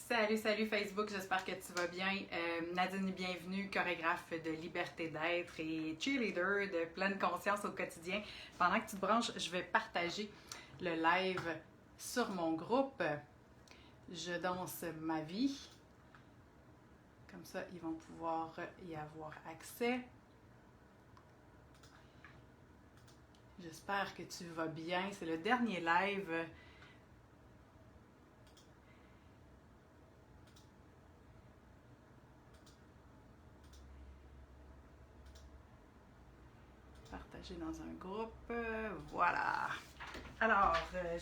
Salut Facebook, j'espère que tu vas bien. Nadine, bienvenue, chorégraphe de liberté d'être et cheerleader de pleine conscience au quotidien. Pendant que tu te branches, je vais partager le live sur mon groupe. Je danse ma vie. Comme ça, ils vont pouvoir y avoir accès. J'espère que tu vas bien. C'est le dernier live. Partager dans un groupe. Voilà. Alors,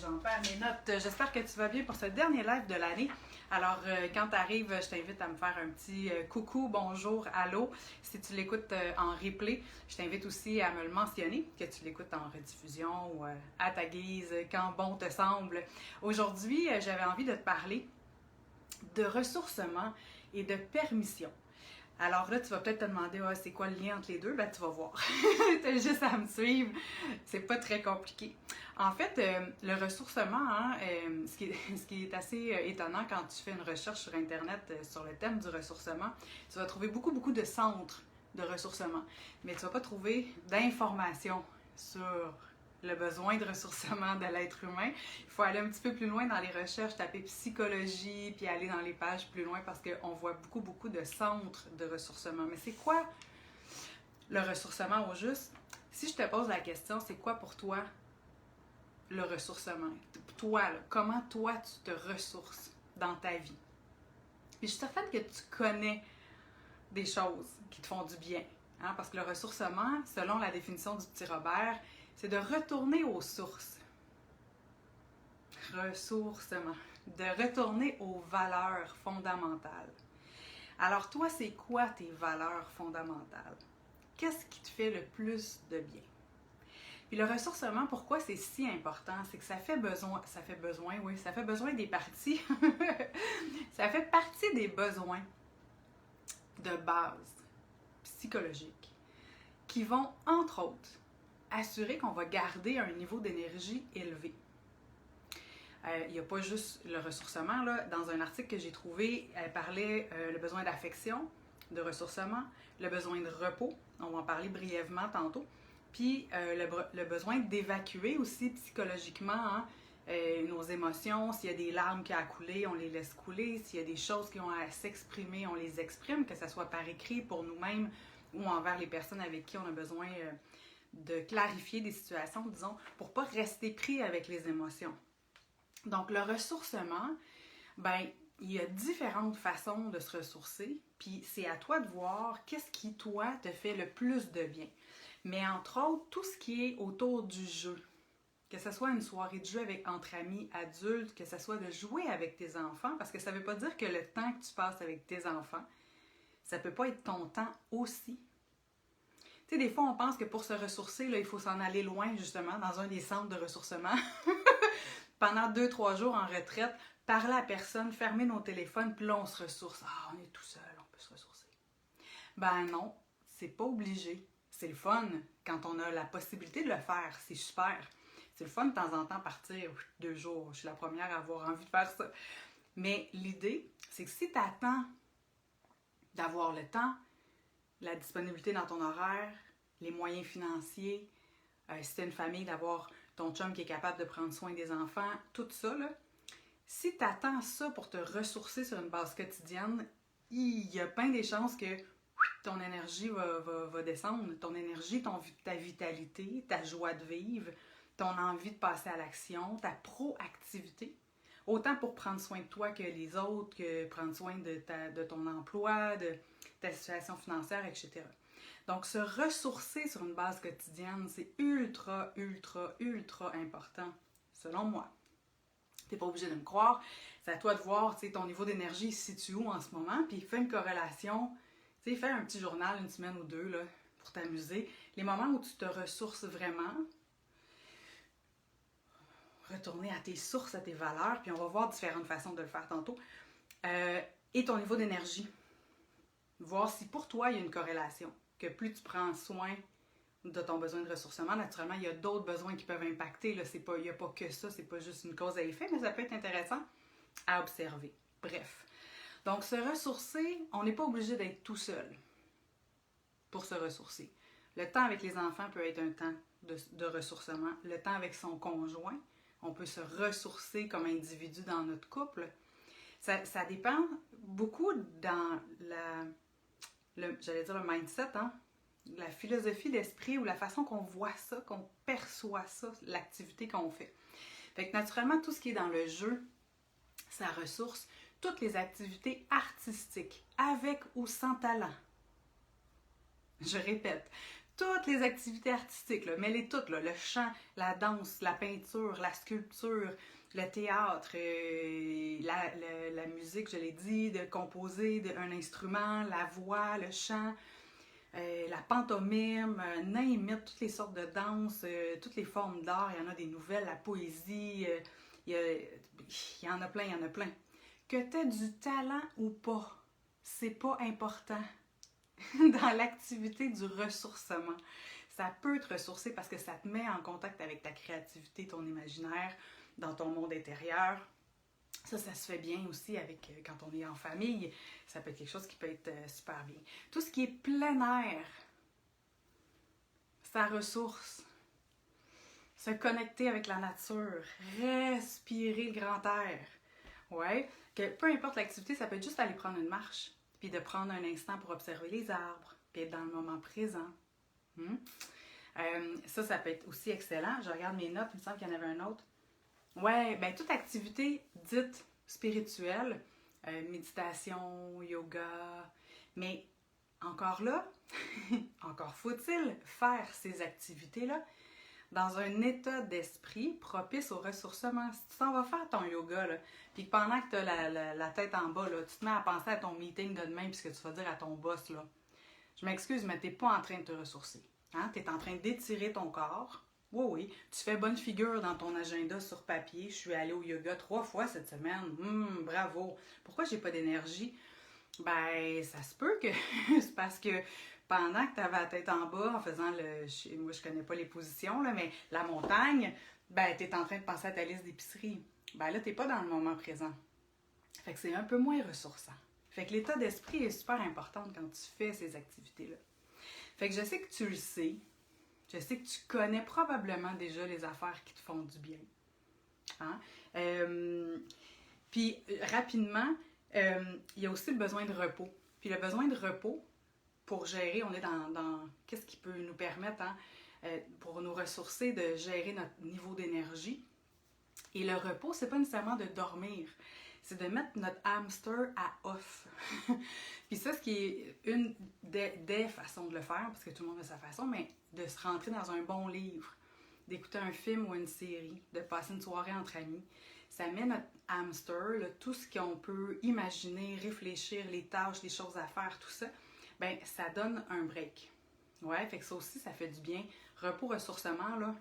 j'en perds mes notes. J'espère que tu vas bien pour ce dernier live de l'année. Alors, quand tu arrives, je t'invite à me faire un petit coucou, bonjour, allô. Si tu l'écoutes en replay, je t'invite aussi à me le mentionner, que tu l'écoutes en rediffusion ou à ta guise, quand bon te semble. Aujourd'hui, j'avais envie de te parler de ressourcement et de permission. Alors là, tu vas peut-être te demander, c'est quoi le lien entre les deux? Ben, tu vas voir. Tu as juste à me suivre. C'est pas très compliqué. En fait, le ressourcement, ce qui est assez étonnant quand tu fais une recherche sur Internet sur le thème du ressourcement, tu vas trouver beaucoup de centres de ressourcement, mais tu vas pas trouver d'informations sur le besoin de ressourcement de l'être humain. Il faut aller un petit peu plus loin dans les recherches, taper psychologie, puis aller dans les pages plus loin parce qu'on voit beaucoup de centres de ressourcement. Mais c'est quoi le ressourcement au juste? Si je te pose la question, c'est quoi pour toi le ressourcement? Toi, là, comment toi tu te ressources dans ta vie? Puis je suis certaine que tu connais des choses qui te font du bien. Hein? Parce que le ressourcement, selon la définition du petit Robert, c'est de retourner aux sources. Ressourcement. De retourner aux valeurs fondamentales. Alors toi, c'est quoi tes valeurs fondamentales? Qu'est-ce qui te fait le plus de bien? Puis le ressourcement, pourquoi c'est si important? C'est que ça fait besoin des parties. Ça fait partie des besoins de base psychologiques qui vont, entre autres, assurer qu'on va garder un niveau d'énergie élevé. Il n'y a pas juste le ressourcement. Là. Dans un article que j'ai trouvé, elle parlait le besoin d'affection, de ressourcement, le besoin de repos, on va en parler brièvement tantôt, puis le besoin d'évacuer aussi psychologiquement nos émotions. S'il y a des larmes qui ont à couler, on les laisse couler. S'il y a des choses qui ont à s'exprimer, on les exprime, que ce soit par écrit pour nous-mêmes ou envers les personnes avec qui on a besoin de clarifier des situations, disons, pour ne pas rester pris avec les émotions. Donc, le ressourcement, ben, il y a différentes façons de se ressourcer, puis c'est à toi de voir qu'est-ce qui, toi, te fait le plus de bien. Mais entre autres, tout ce qui est autour du jeu, que ce soit une soirée de jeu entre amis adultes, que ce soit de jouer avec tes enfants, parce que ça ne veut pas dire que le temps que tu passes avec tes enfants, ça ne peut pas être ton temps aussi. Tu sais, des fois, on pense que pour se ressourcer, là, il faut s'en aller loin, justement, dans un des centres de ressourcement. Pendant 2-3 jours en retraite, parler à personne, fermer nos téléphones, puis là, on se ressource. Ah, on est tout seul, on peut se ressourcer. Ben non, c'est pas obligé. C'est le fun quand on a la possibilité de le faire. C'est super. C'est le fun de temps en temps partir 2 jours. Je suis la première à avoir envie de faire ça. Mais l'idée, c'est que si tu attends d'avoir le temps, la disponibilité dans ton horaire, les moyens financiers, si tu as une famille, d'avoir ton chum qui est capable de prendre soin des enfants, tout ça, là, si tu attends ça pour te ressourcer sur une base quotidienne, il y a bien des chances que ton énergie va descendre. Ton énergie, ta vitalité, ta joie de vivre, ton envie de passer à l'action, ta proactivité, autant pour prendre soin de toi que les autres, que prendre soin de ton emploi, de ta situation financière, etc. Donc, se ressourcer sur une base quotidienne, c'est ultra important, selon moi. Tu n'es pas obligé de me croire. C'est à toi de voir ton niveau d'énergie se situe où en ce moment, puis fais une corrélation. Fais un petit journal, une semaine ou 2, là, pour t'amuser. Les moments où tu te ressources vraiment, retourner à tes sources, à tes valeurs, puis on va voir différentes façons de le faire tantôt, et ton niveau d'énergie. Voir si pour toi, il y a une corrélation. Que plus tu prends soin de ton besoin de ressourcement, naturellement, il y a d'autres besoins qui peuvent impacter. Là, il n'y a pas que ça, c'est pas juste une cause à effet, mais ça peut être intéressant à observer. Bref. Donc, se ressourcer, on n'est pas obligé d'être tout seul pour se ressourcer. Le temps avec les enfants peut être un temps de ressourcement. Le temps avec son conjoint, on peut se ressourcer comme individu dans notre couple. Ça dépend beaucoup dans j'allais dire le mindset, hein? La philosophie d'esprit ou la façon qu'on voit ça, qu'on perçoit ça, l'activité qu'on fait. Fait que naturellement, tout ce qui est dans le jeu, ça ressource toutes les activités artistiques, avec ou sans talent. Je répète, toutes les activités artistiques, là, mets-les toutes, là, le chant, la danse, la peinture, la sculpture, le théâtre, la musique, je l'ai dit, de composer un instrument, la voix, le chant, la pantomime, name it, toutes les sortes de danses, toutes les formes d'art, il y en a des nouvelles, la poésie, il y en a plein, il y en a plein. Que tu aies du talent ou pas, c'est pas important dans l'activité du ressourcement. Ça peut te ressourcer parce que ça te met en contact avec ta créativité, ton imaginaire, dans ton monde intérieur. Ça se fait bien aussi avec quand on est en famille. Ça peut être quelque chose qui peut être super bien. Tout ce qui est plein air, ça ressource. Se connecter avec la nature, respirer le grand air. Ouais, que peu importe l'activité, ça peut être juste aller prendre une marche, puis de prendre un instant pour observer les arbres, puis être dans le moment présent. Ça peut être aussi excellent. Je regarde mes notes, il me semble qu'il y en avait un autre. Ouais, ben toute activité dite spirituelle, méditation, yoga, mais encore là, encore faut-il faire ces activités-là dans un état d'esprit propice au ressourcement. Si tu t'en vas faire ton yoga, là, puis pendant que tu as la tête en bas, là, tu te mets à penser à ton meeting de demain puis ce que tu vas dire à ton boss, là. Je m'excuse, mais tu n'es pas en train de te ressourcer. Hein? Tu es en train d'étirer ton corps. Oui, oui. Tu fais bonne figure dans ton agenda sur papier. Je suis allée au yoga 3 fois cette semaine. Bravo. Pourquoi j'ai pas d'énergie? Ben, ça se peut que c'est parce que pendant que tu avais la tête en bas en faisant moi je connais pas les positions, là, mais la montagne, ben, tu es en train de penser à ta liste d'épicerie. Ben là, tu n'es pas dans le moment présent. Fait que c'est un peu moins ressourçant. Fait que l'état d'esprit est super important quand tu fais ces activités-là. Fait que je sais que tu le sais. Je sais que tu connais probablement déjà les affaires qui te font du bien. Hein? Puis, rapidement, il y a aussi le besoin de repos. Puis le besoin de repos, pour gérer, on est dans qu'est-ce qui peut nous permettre, hein, pour nous ressourcer, de gérer notre niveau d'énergie. Et le repos, c'est pas nécessairement de dormir. C'est de mettre notre hamster à off. Puis ça, ce qui est une des façons de le faire, parce que tout le monde a sa façon, mais de se rentrer dans un bon livre, d'écouter un film ou une série, de passer une soirée entre amis. Ça met notre hamster, là, tout ce qu'on peut imaginer, réfléchir, les tâches, les choses à faire, tout ça, ben ça donne un break. Ouais, fait que ça aussi, ça fait du bien. Repos, ressourcement, là.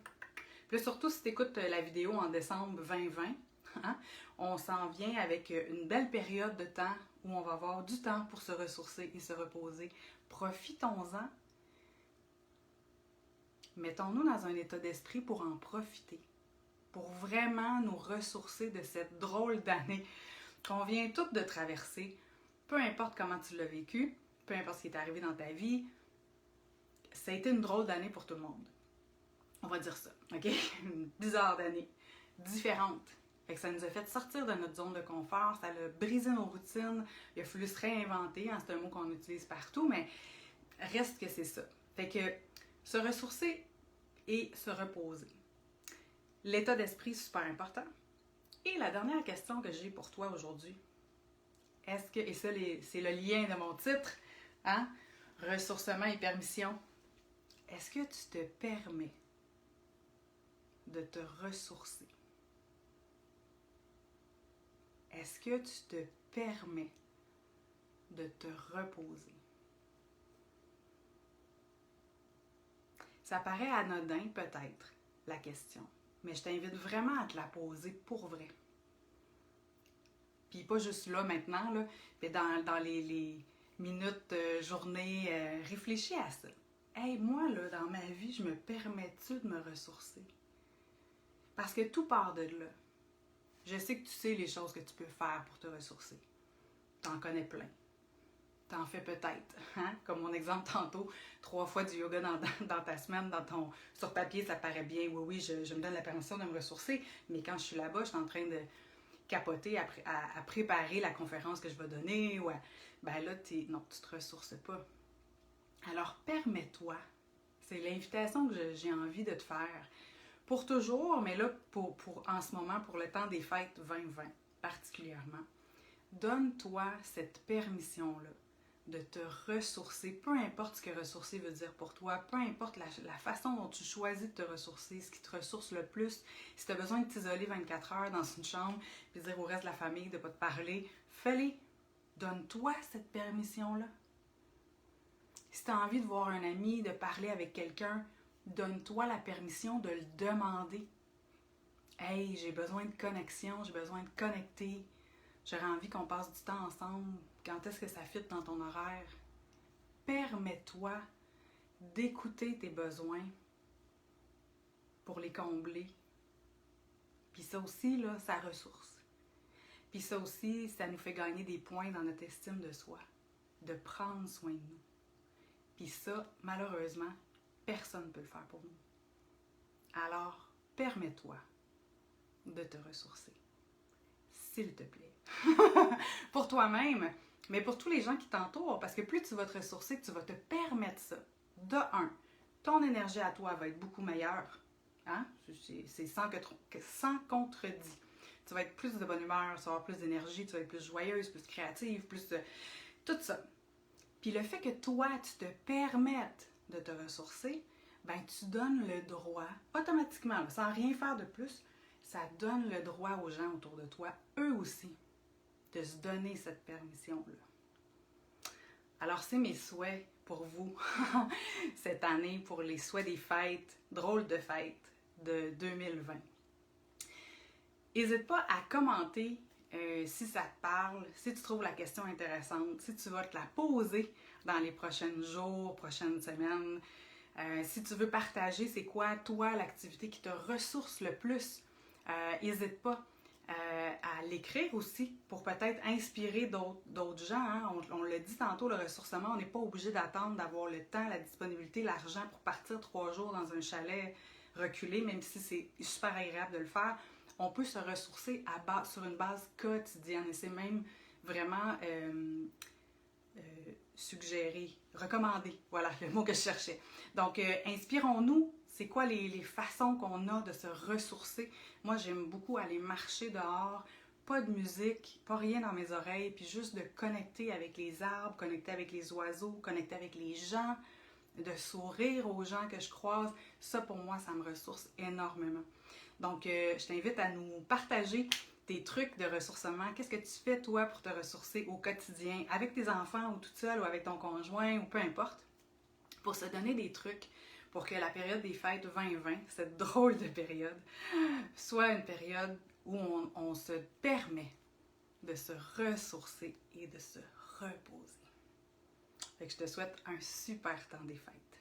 Puis là, surtout si tu écoutes la vidéo en décembre 2020, hein, on s'en vient avec une belle période de temps où on va avoir du temps pour se ressourcer et se reposer. Profitons-en. Mettons-nous dans un état d'esprit pour en profiter, pour vraiment nous ressourcer de cette drôle d'année qu'on vient toutes de traverser. Peu importe comment tu l'as vécu, peu importe ce qui est arrivé dans ta vie, ça a été une drôle d'année pour tout le monde. On va dire ça, OK? Une bizarre d'année, différente. Fait que ça nous a fait sortir de notre zone de confort, ça a brisé nos routines, il a fallu se réinventer, hein, c'est un mot qu'on utilise partout, mais reste que c'est ça. Fait que se ressourcer et se reposer. L'état d'esprit, super important. Et la dernière question que j'ai pour toi aujourd'hui, est-ce que, et ça c'est le lien de mon titre, hein? Ressourcement et permission. Est-ce que tu te permets de te ressourcer? Est-ce que tu te permets de te reposer? Ça paraît anodin peut-être, la question, mais je t'invite vraiment à te la poser pour vrai. Puis pas juste là maintenant, là, mais dans les minutes, journées, réfléchis à ça. Hey, moi, là, dans ma vie, je me permets-tu de me ressourcer? Parce que tout part de là. Je sais que tu sais les choses que tu peux faire pour te ressourcer. t'en connais plein. T'en fais peut-être, hein? Comme mon exemple tantôt, 3 fois du yoga dans ta semaine, sur papier, ça paraît bien. Oui, oui, je me donne la permission de me ressourcer, mais quand je suis là-bas, je suis en train de capoter à préparer la conférence que je vais donner. Ben là, non, tu te ressources pas. Alors, permets-toi. C'est l'invitation que j'ai envie de te faire. Pour toujours, mais là, en ce moment, pour le temps des fêtes 2020 particulièrement, donne-toi cette permission-là de te ressourcer, peu importe ce que ressourcer veut dire pour toi, peu importe la façon dont tu choisis de te ressourcer, ce qui te ressource le plus. Si tu as besoin de t'isoler 24 heures dans une chambre et dire au reste de la famille de ne pas te parler, fais-le. Donne-toi cette permission-là. Si tu as envie de voir un ami, de parler avec quelqu'un, donne-toi la permission de le demander. Hey, j'ai besoin de connexion, j'ai besoin de connecter. J'aurais envie qu'on passe du temps ensemble. Quand est-ce que ça fit dans ton horaire? Permets-toi d'écouter tes besoins pour les combler. Puis ça aussi, là, ça ressource. Puis ça aussi, ça nous fait gagner des points dans notre estime de soi, de prendre soin de nous. Puis ça, malheureusement, personne ne peut le faire pour nous. Alors, permets-toi de te ressourcer. S'il te plaît. Pour toi-même, mais pour tous les gens qui t'entourent, parce que plus tu vas te ressourcer, tu vas te permettre ça. De un, ton énergie à toi va être beaucoup meilleure. Hein? C'est sans contredit. Tu vas être plus de bonne humeur, tu vas avoir plus d'énergie, tu vas être plus joyeuse, plus créative, tout ça. Puis le fait que toi, tu te permettes de te ressourcer, ben tu donnes le droit, automatiquement, là, sans rien faire de plus, ça donne le droit aux gens autour de toi, eux aussi, de se donner cette permission-là. Alors, c'est mes souhaits pour vous cette année, pour les souhaits des fêtes, drôles de fêtes de 2020. N'hésite pas à commenter si ça te parle, si tu trouves la question intéressante, si tu vas te la poser dans les prochains jours, prochaines semaines. Si tu veux partager c'est quoi, toi, l'activité qui te ressource le plus, n'hésite pas à l'écrire aussi pour peut-être inspirer d'autres gens. Hein? On l'a dit tantôt, le ressourcement, on n'est pas obligé d'attendre d'avoir le temps, la disponibilité, l'argent pour partir 3 jours dans un chalet reculé, même si c'est super agréable de le faire. On peut se ressourcer sur une base quotidienne et c'est même vraiment suggéré, recommandé, voilà le mot que je cherchais. Donc, inspirons-nous, c'est quoi les façons qu'on a de se ressourcer. Moi, j'aime beaucoup aller marcher dehors, pas de musique, pas rien dans mes oreilles, puis juste de connecter avec les arbres, connecter avec les oiseaux, connecter avec les gens, de sourire aux gens que je croise. Ça, pour moi, ça me ressource énormément. Donc, je t'invite à nous partager tes trucs de ressourcement. Qu'est-ce que tu fais, toi, pour te ressourcer au quotidien, avec tes enfants ou toute seule ou avec ton conjoint ou peu importe, pour se donner des trucs pour que la période des fêtes 2020, cette drôle de période, soit une période où on se permet de se ressourcer et de se reposer. Fait que je te souhaite un super temps des fêtes.